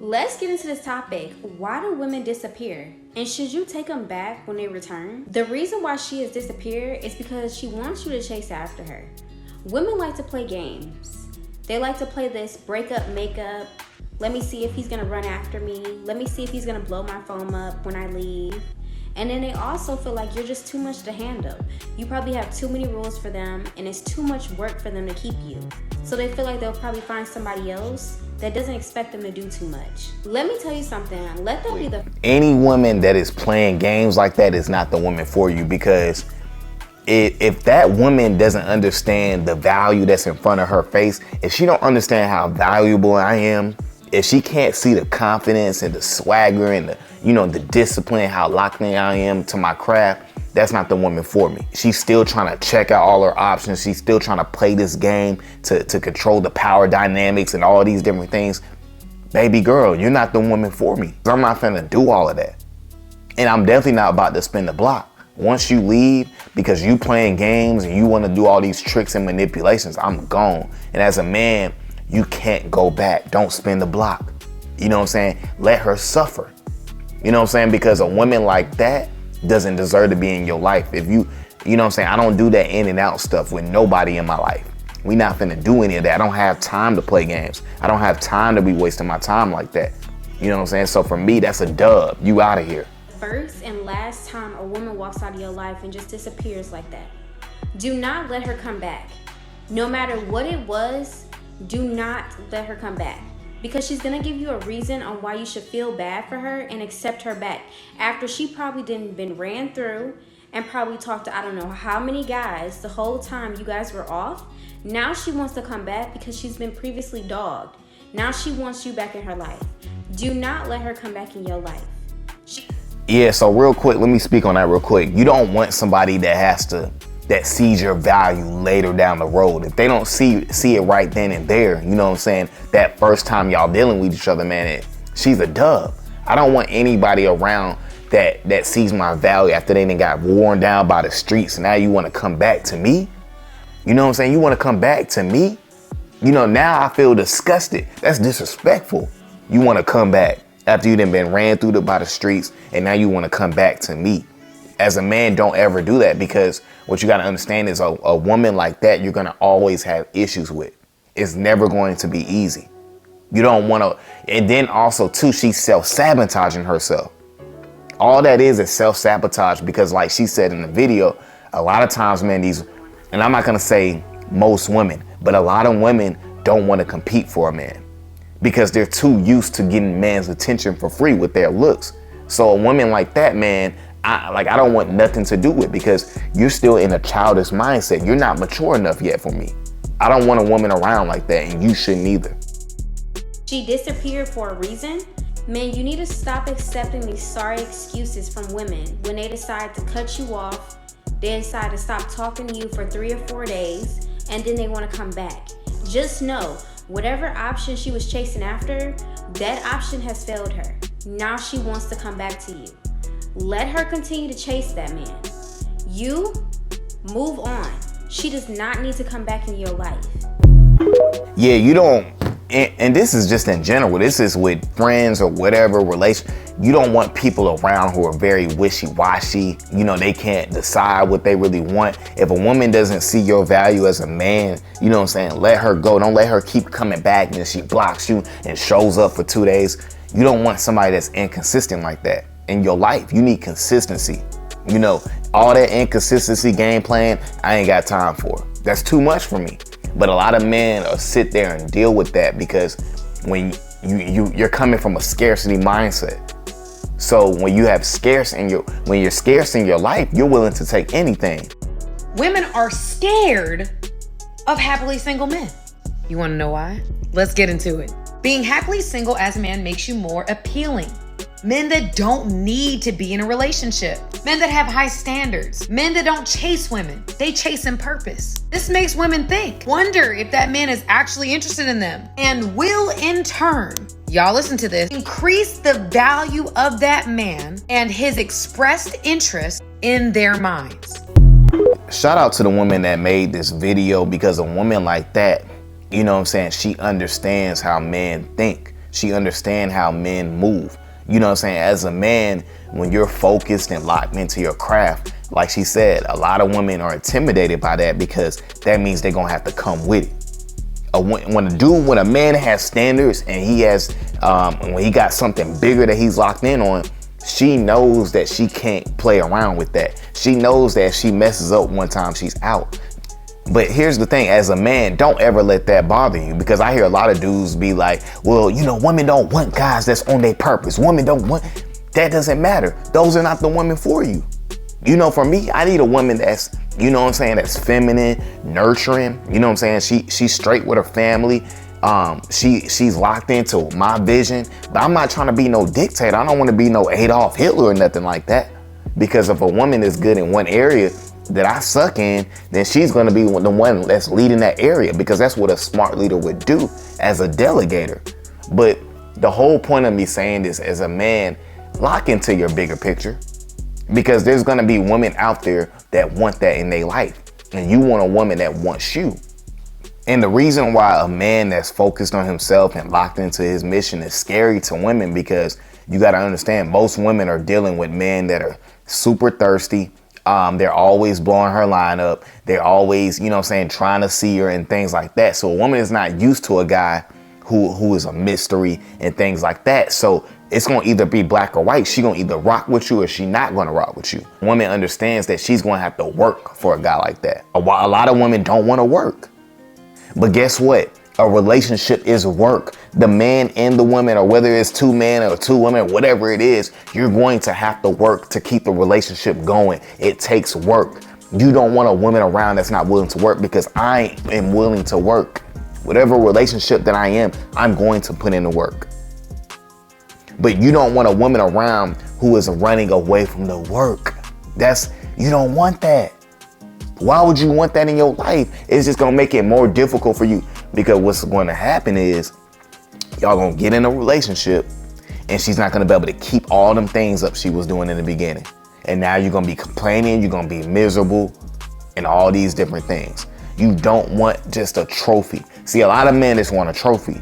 Let's get into this topic. Why do women disappear? And should you take them back when they return? The reason why she has disappeared is because she wants you to chase after her. Women like to play games. They like to play this breakup, makeup. Let me see if he's gonna run after me. Let me see if he's gonna blow my phone up when I leave. And then they also feel like you're just too much to handle. You probably have too many rules for them and it's too much work for them to keep you. So they feel like they'll probably find somebody else that doesn't expect them to do too much. Let me tell you something. Let that be the... Any woman that is playing games like that is not the woman for you, because if that woman doesn't understand the value that's in front of her face, if she don't understand how valuable I am, if she can't see the confidence and the swagger and the discipline, how locked in I am to my craft, that's not the woman for me. She's still trying to check out all her options. She's still trying to play this game to control the power dynamics and all these different things. Baby girl, you're not the woman for me. I'm not finna do all of that. And I'm definitely not about to spin the block. Once you leave because you playing games and you want to do all these tricks and manipulations, I'm gone. And as a man, you can't go back. Don't spin the block. You know what I'm saying? Let her suffer. You know what I'm saying? Because a woman like that doesn't deserve to be in your life. If you know what I'm saying? I don't do that in and out stuff with nobody in my life. We not finna do any of that. I don't have time to play games. I don't have time to be wasting my time like that. You know what I'm saying? So for me, that's a dub. You out of here. First and last time a woman walks out of your life and just disappears like that. Do not let her come back. No matter what it was, do not let her come back. Because she's gonna give you a reason on why you should feel bad for her and accept her back. After she probably didn't been ran through and probably talked to I don't know how many guys the whole time you guys were off. Now she wants to come back because she's been previously dogged. Now she wants you back in her life. Do not let her come back in your life. Yeah, so real quick, let me speak on that real quick. You don't want somebody that sees your value later down the road. If they don't see it right then and there, you know what I'm saying? That first time y'all dealing with each other, man, she's a dub. I don't want anybody around that sees my value after they done got worn down by the streets and now you want to come back to me? You know what I'm saying? You want to come back to me? You know, now I feel disgusted. That's disrespectful. You want to come back after you done been ran through by the streets and now you want to come back to me. As a man, don't ever do that, because what you got to understand is a woman like that, you're going to always have issues with. It's never going to be easy. You don't want to. And then also, too, she's self-sabotaging herself. All that is self-sabotage, because like she said in the video, a lot of times, man, and I'm not going to say most women, but a lot of women don't want to compete for a man because they're too used to getting man's attention for free with their looks. So a woman like that, man, I don't want nothing to do with, because you're still in a childish mindset. You're not mature enough yet for me. I don't want a woman around like that, and you shouldn't either. She disappeared for a reason. Man, you need to stop accepting these sorry excuses from women when they decide to cut you off, they decide to stop talking to you for 3 or 4 days, and then they want to come back. Just know, whatever option she was chasing after, that option has failed her. Now she wants to come back to you. Let her continue to chase that man. You move on. She does not need to come back in your life. Yeah, you don't, and this is just in general. This is with friends or whatever relation. You don't want people around who are very wishy-washy. You know, they can't decide what they really want. If a woman doesn't see your value as a man, you know what I'm saying, let her go. Don't let her keep coming back and then she blocks you and shows up for 2 days. You don't want somebody that's inconsistent like that in your life. You need consistency. You know, all that inconsistency game plan, I ain't got time for. That's too much for me. But a lot of men sit there and deal with that because when you're coming from a scarcity mindset. So when you have when you're scarce in your life, you're willing to take anything. Women are scared of happily single men. You want to know why? Let's get into it. Being happily single as a man makes you more appealing. Men that don't need to be in a relationship. Men that have high standards. Men that don't chase women. They chase in purpose. This makes women think, wonder if that man is actually interested in them, and will in turn, y'all listen to this, increase the value of that man and his expressed interest in their minds. Shout out to the woman that made this video, because a woman like that, you know what I'm saying, she understands how men think. She understands how men move. You know what I'm saying? As a man, when you're focused and locked into your craft, like she said, a lot of women are intimidated by that because that means they're gonna have to come with it. When a man has standards and he has, when he got something bigger that he's locked in on, she knows that she can't play around with that. She knows that if she messes up one time, she's out. But here's the thing, as a man, don't ever let that bother you, because I hear a lot of dudes be like, well, you know, women don't want guys that's on their purpose. Women don't want, that doesn't matter. Those are not the women for you. You know, for me, I need a woman that's, you know what I'm saying, that's feminine, nurturing. You know what I'm saying? She's straight with her family. She's locked into my vision, but I'm not trying to be no dictator. I don't want to be no Adolf Hitler or nothing like that. Because if a woman is good in one area that I suck in, then she's going to be the one that's leading that area, because that's what a smart leader would do as a delegator. But the whole point of me saying this, as a man, lock into your bigger picture, because there's going to be women out there that want that in their life, and you want a woman that wants you. And the reason why a man that's focused on himself and locked into his mission is scary to women, because you got to understand, most women are dealing with men that are super thirsty. They're always blowing her line up. They're always, you know what I'm saying, trying to see her and things like that. So a woman is not used to a guy who is a mystery and things like that. So it's going to either be black or white. She going to either rock with you or she not going to rock with you. A woman understands that she's going to have to work for a guy like that. A lot of women don't want to work. But guess what? A relationship is work. The man and the woman, or whether it's two men or two women, whatever it is, you're going to have to work to keep the relationship going. It takes work. You don't want a woman around that's not willing to work, because I am willing to work. Whatever relationship that I am, I'm going to put in the work. But you don't want a woman around who is running away from the work. You don't want that. Why would you want that in your life? It's just going to make it more difficult for you, because what's going to happen is y'all going to get in a relationship and she's not going to be able to keep all them things up she was doing in the beginning. And now you're going to be complaining, you're going to be miserable, and all these different things. You don't want just a trophy. See, a lot of men just want a trophy.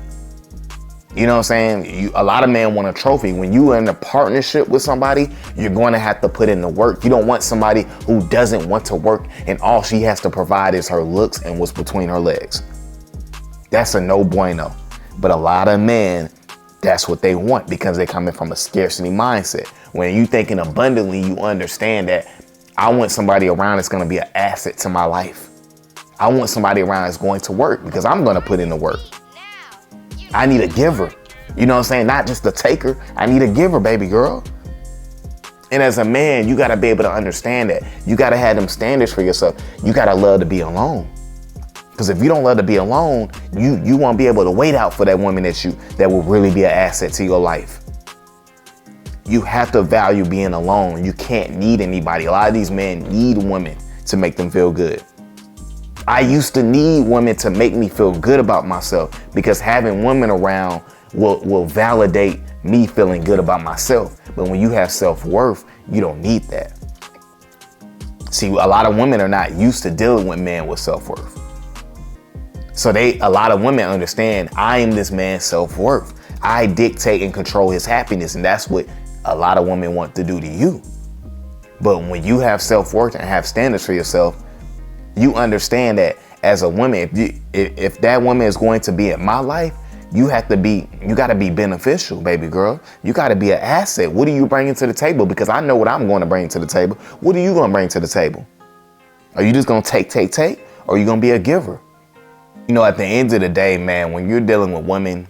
You know what I'm saying? A lot of men want a trophy. When you are in a partnership with somebody, you're going to have to put in the work. You don't want somebody who doesn't want to work and all she has to provide is her looks and what's between her legs. That's a no bueno. But a lot of men, that's what they want, because they're coming from a scarcity mindset. When you thinking abundantly, you understand that I want somebody around that's going to be an asset to my life. I want somebody around that's going to work, because I'm going to put in the work. I need a giver. You know what I'm saying? Not just a taker. I need a giver, baby girl. And as a man, you got to be able to understand that. You got to have them standards for yourself. You got to love to be alone. Because if you don't love to be alone, you won't be able to wait out for that woman that will really be an asset to your life. You have to value being alone. You can't need anybody. A lot of these men need women to make them feel good. I used to need women to make me feel good about myself, because having women around will validate me feeling good about myself. But when you have self-worth, you don't need that. See, a lot of women are not used to dealing with men with self-worth. So a lot of women understand, I am this man's self-worth. I dictate and control his happiness, and that's what a lot of women want to do to you. But when you have self-worth and have standards for yourself, you understand that as a woman, if that woman is going to be in my life, you got to be beneficial, baby girl. You got to be an asset. What are you bringing to the table? Because I know what I'm going to bring to the table. What are you going to bring to the table? Are you just going to take? Or are you going to be a giver? You know, at the end of the day, man, when you're dealing with women,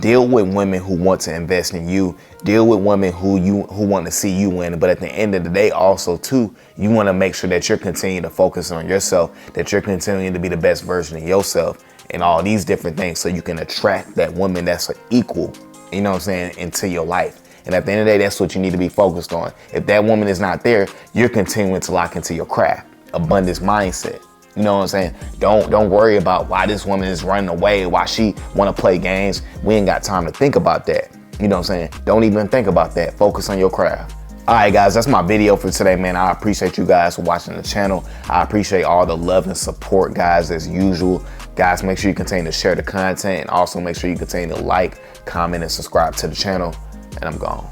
deal with women who want to invest in you. Deal with women who want to see you win. But at the end of the day, also, too, you want to make sure that you're continuing to focus on yourself, that you're continuing to be the best version of yourself and all these different things, so you can attract that woman that's an equal, you know what I'm saying, into your life. And at the end of the day, that's what you need to be focused on. If that woman is not there, you're continuing to lock into your craft, abundance mindset. You know what I'm saying? Don't worry about why this woman is running away, why she want to play games. We ain't got time to think about that. You know what I'm saying? Don't even think about that. Focus on your craft. All right, guys, that's my video for today, man. I appreciate you guys for watching the channel. I appreciate all the love and support, guys, as usual. Guys, make sure you continue to share the content, and also make sure you continue to like, comment, and subscribe to the channel. And I'm gone.